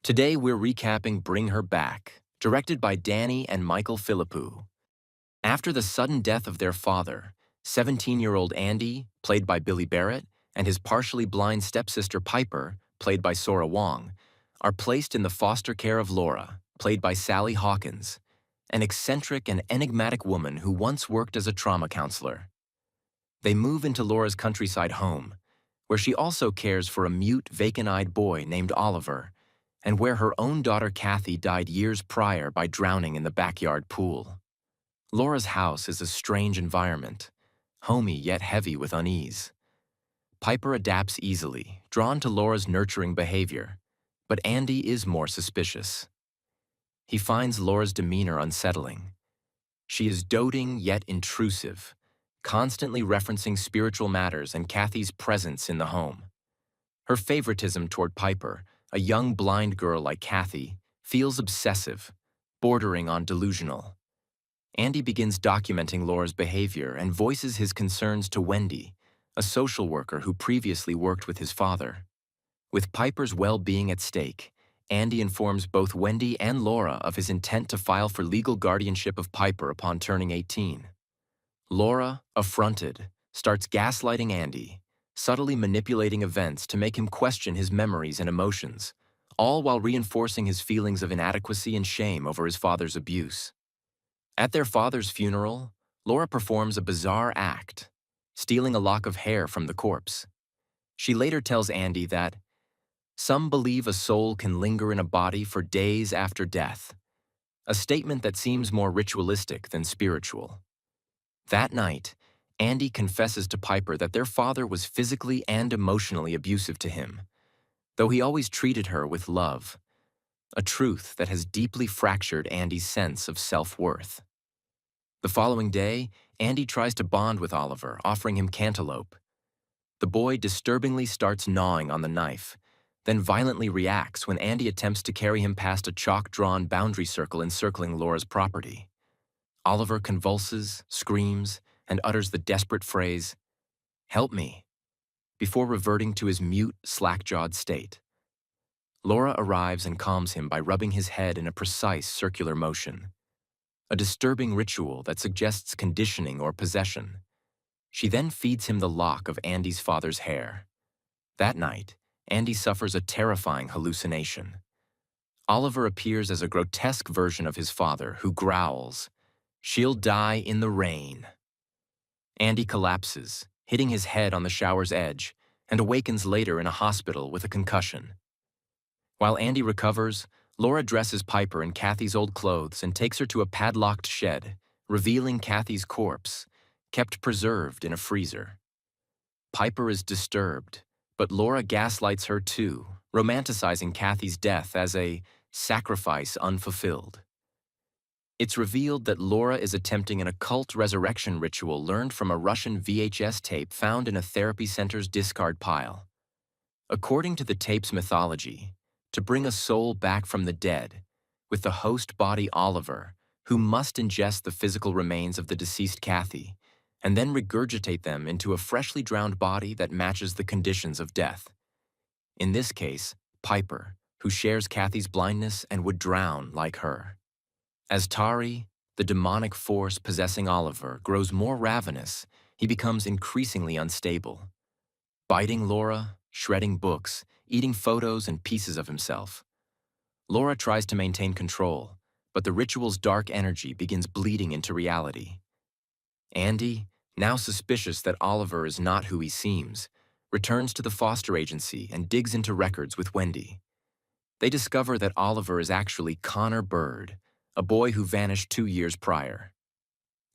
Today we're recapping Bring Her Back, directed by Danny and Michael Philippou. After the sudden death of their father, 17-year-old Andy, played by Billy Barrett, and his partially blind stepsister Piper, played by Sora Wong, are placed in the foster care of Laura, played by Sally Hawkins, an eccentric and enigmatic woman who once worked as a trauma counselor. They move into Laura's countryside home, where she also cares for a mute, vacant-eyed boy named Oliver, and where her own daughter Kathy died years prior by drowning in the backyard pool. Laura's house is a strange environment, homey yet heavy with unease. Piper adapts easily, drawn to Laura's nurturing behavior, but Andy is more suspicious. He finds Laura's demeanor unsettling. She is doting yet intrusive, constantly referencing spiritual matters and Kathy's presence in the home. Her favoritism toward Piper, a young blind girl like Kathy, feels obsessive, bordering on delusional. Andy begins documenting Laura's behavior and voices his concerns to Wendy, a social worker who previously worked with his father. With Piper's well-being at stake, Andy informs both Wendy and Laura of his intent to file for legal guardianship of Piper upon turning 18. Laura, affronted, starts gaslighting Andy, subtly manipulating events to make him question his memories and emotions, all while reinforcing his feelings of inadequacy and shame over his father's abuse. At their father's funeral, Laura performs a bizarre act, stealing a lock of hair from the corpse. She later tells Andy that, "Some believe a soul can linger in a body for days after death," a statement that seems more ritualistic than spiritual. That night, Andy confesses to Piper that their father was physically and emotionally abusive to him, though he always treated her with love, a truth that has deeply fractured Andy's sense of self-worth. The following day, Andy tries to bond with Oliver, offering him cantaloupe. The boy disturbingly starts gnawing on the knife, then violently reacts when Andy attempts to carry him past a chalk-drawn boundary circle encircling Laura's property. Oliver convulses, screams, and utters the desperate phrase, "Help me," before reverting to his mute, slack-jawed state. Laura arrives and calms him by rubbing his head in a precise circular motion, a disturbing ritual that suggests conditioning or possession. She then feeds him the lock of Andy's father's hair. That night, Andy suffers a terrifying hallucination. Oliver appears as a grotesque version of his father who growls, "She'll die in the rain." Andy collapses, hitting his head on the shower's edge, and awakens later in a hospital with a concussion. While Andy recovers, Laura dresses Piper in Kathy's old clothes and takes her to a padlocked shed, revealing Kathy's corpse, kept preserved in a freezer. Piper is disturbed, but Laura gaslights her too, romanticizing Kathy's death as a sacrifice unfulfilled. It's revealed that Laura is attempting an occult resurrection ritual learned from a Russian VHS tape found in a therapy center's discard pile. According to the tape's mythology, to bring a soul back from the dead, with the host body Oliver, who must ingest the physical remains of the deceased Kathy, and then regurgitate them into a freshly drowned body that matches the conditions of death. In this case, Piper, who shares Kathy's blindness and would drown like her. As Tari, the demonic force possessing Oliver, grows more ravenous, he becomes increasingly unstable. Biting Laura, shredding books, eating photos and pieces of himself. Laura tries to maintain control, but the ritual's dark energy begins bleeding into reality. Andy, now suspicious that Oliver is not who he seems, returns to the foster agency and digs into records with Wendy. They discover that Oliver is actually Connor Bird, a boy who vanished 2 years prior.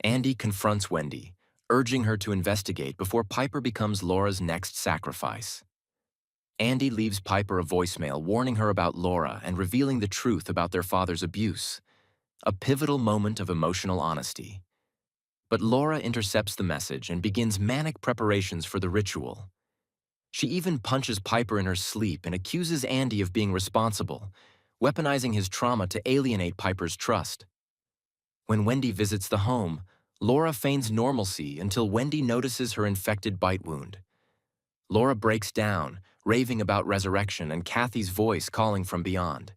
Andy confronts Wendy, urging her to investigate before Piper becomes Laura's next sacrifice. Andy leaves Piper a voicemail warning her about Laura and revealing the truth about their father's abuse, a pivotal moment of emotional honesty. But Laura intercepts the message and begins manic preparations for the ritual. She even punches Piper in her sleep and accuses Andy of being responsible, weaponizing his trauma to alienate Piper's trust. When Wendy visits the home, Laura feigns normalcy until Wendy notices her infected bite wound. Laura breaks down, raving about resurrection and Kathy's voice calling from beyond.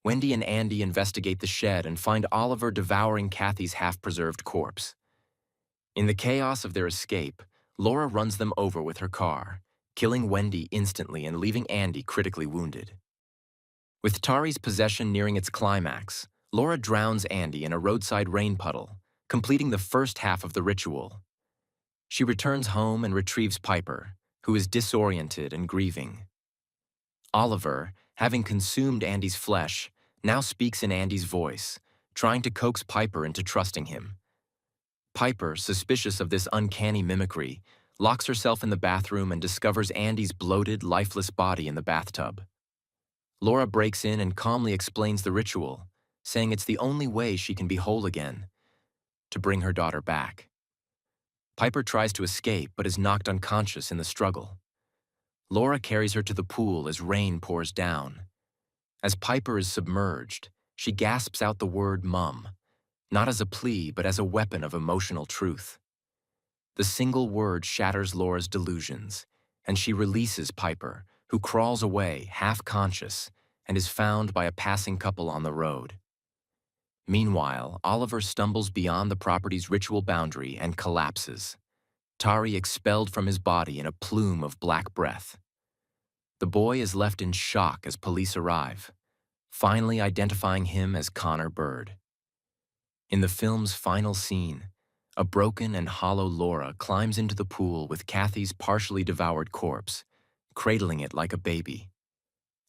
Wendy and Andy investigate the shed and find Oliver devouring Kathy's half-preserved corpse. In the chaos of their escape, Laura runs them over with her car, killing Wendy instantly and leaving Andy critically wounded. With Tari's possession nearing its climax, Laura drowns Andy in a roadside rain puddle, completing the first half of the ritual. She returns home and retrieves Piper, who is disoriented and grieving. Oliver, having consumed Andy's flesh, now speaks in Andy's voice, trying to coax Piper into trusting him. Piper, suspicious of this uncanny mimicry, locks herself in the bathroom and discovers Andy's bloated, lifeless body in the bathtub. Laura breaks in and calmly explains the ritual, saying it's the only way she can be whole again, to bring her daughter back. Piper tries to escape but is knocked unconscious in the struggle. Laura carries her to the pool as rain pours down. As Piper is submerged, she gasps out the word "Mum," not as a plea but as a weapon of emotional truth. The single word shatters Laura's delusions, and she releases Piper, who crawls away, half-conscious, and is found by a passing couple on the road. Meanwhile, Oliver stumbles beyond the property's ritual boundary and collapses, Tari expelled from his body in a plume of black breath. The boy is left in shock as police arrive, finally identifying him as Connor Bird. In the film's final scene, a broken and hollow Laura climbs into the pool with Kathy's partially devoured corpse, cradling it like a baby.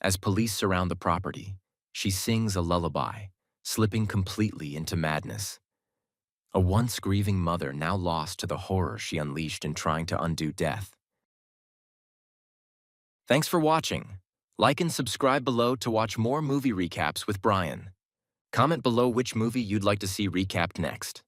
As police surround the property, she sings a lullaby, slipping completely into madness. A once grieving mother now lost to the horror she unleashed in trying to undo death. Thanks for watching. Like and subscribe below to watch more movie recaps with Brian. Comment below which movie you'd like to see recapped next.